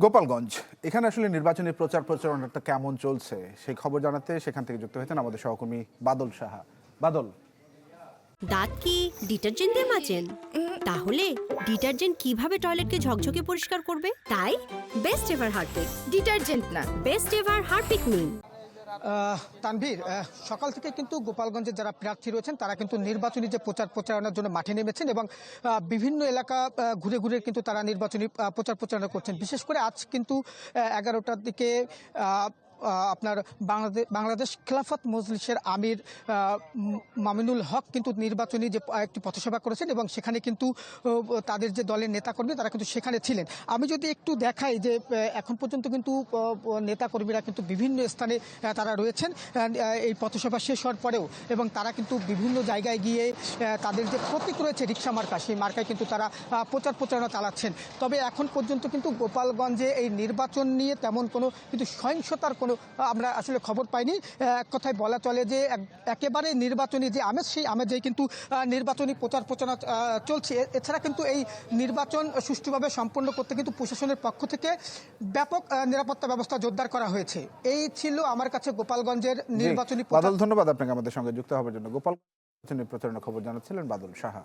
গোপালগঞ্জ এখানে আসলে নির্বাচনী প্রচার প্রচারণাটা কেমন চলছে সেই খবর জানাতে সেখান থেকে যুক্ত হয়েছেন আমাদের সহকর্মী বাদল সাহা। বাদল, দাঁত কি ডিটারজেন্ট দিয়ে মাজেন? তাহলে ডিটারজেন্ট কিভাবে টয়লেটকে ঝকঝকে পরিষ্কার করবে? তাই বেস্ট এভার হারপিক। ডিটারজেন্ট না, বেস্ট এভার হারপিক নিন। তানভীর, সকাল থেকে কিন্তু গোপালগঞ্জে যারা প্রার্থী রয়েছেন তারা কিন্তু নির্বাচনী যে প্রচারণার জন্য মাঠে নেমেছেন এবং বিভিন্ন এলাকা ঘুরে ঘুরে কিন্তু তারা নির্বাচনী প্রচারণা করছেন। বিশেষ করে আজ কিন্তু 11টার দিকে আপনার বাংলাদেশ খেলাফত মজলিসের আমির মামিনুল হক কিন্তু নির্বাচনী যে একটি পথসভা করেছেন এবং সেখানে কিন্তু তাদের যে দলের নেতাকর্মী তারা কিন্তু সেখানে ছিলেন। আমি যদি একটু দেখাই যে এখন পর্যন্ত কিন্তু নেতাকর্মীরা কিন্তু বিভিন্ন স্থানে তারা রয়েছেন এই পথসভা শেষ হওয়ার পরেও, এবং তারা কিন্তু বিভিন্ন জায়গায় গিয়ে তাদের যে প্রতীক রয়েছে রিক্সা মার্কা, সেই মার্কায় কিন্তু তারা প্রচারণা চালাচ্ছেন। তবে এখন পর্যন্ত কিন্তু গোপালগঞ্জে এই নির্বাচন নিয়ে তেমন কোনো কিন্তু সহিংসতার কোনো আমরা আসলে খবর পাইনি। এক কথায় বলা চলে যে একেবারে নির্বাচনী যে আমেজ, সেই আমেজেই কিন্তু নির্বাচনী প্রচারণা চলছে। এছাড়া কিন্তু এই নির্বাচন সুষ্ঠুভাবে সম্পন্ন করতে কিন্তু প্রশাসনের পক্ষ থেকে ব্যাপক নিরাপত্তা ব্যবস্থা জোরদার করা হয়েছে। এই ছিল আমার কাছে গোপালগঞ্জের নির্বাচনী বাদল ধন্যবাদ আপনাকে আমাদের সঙ্গে যুক্ত হওয়ার জন্য। গোপালগঞ্জ প্রচারণা খবর জানাচ্ছিলেন বাদল সাহা।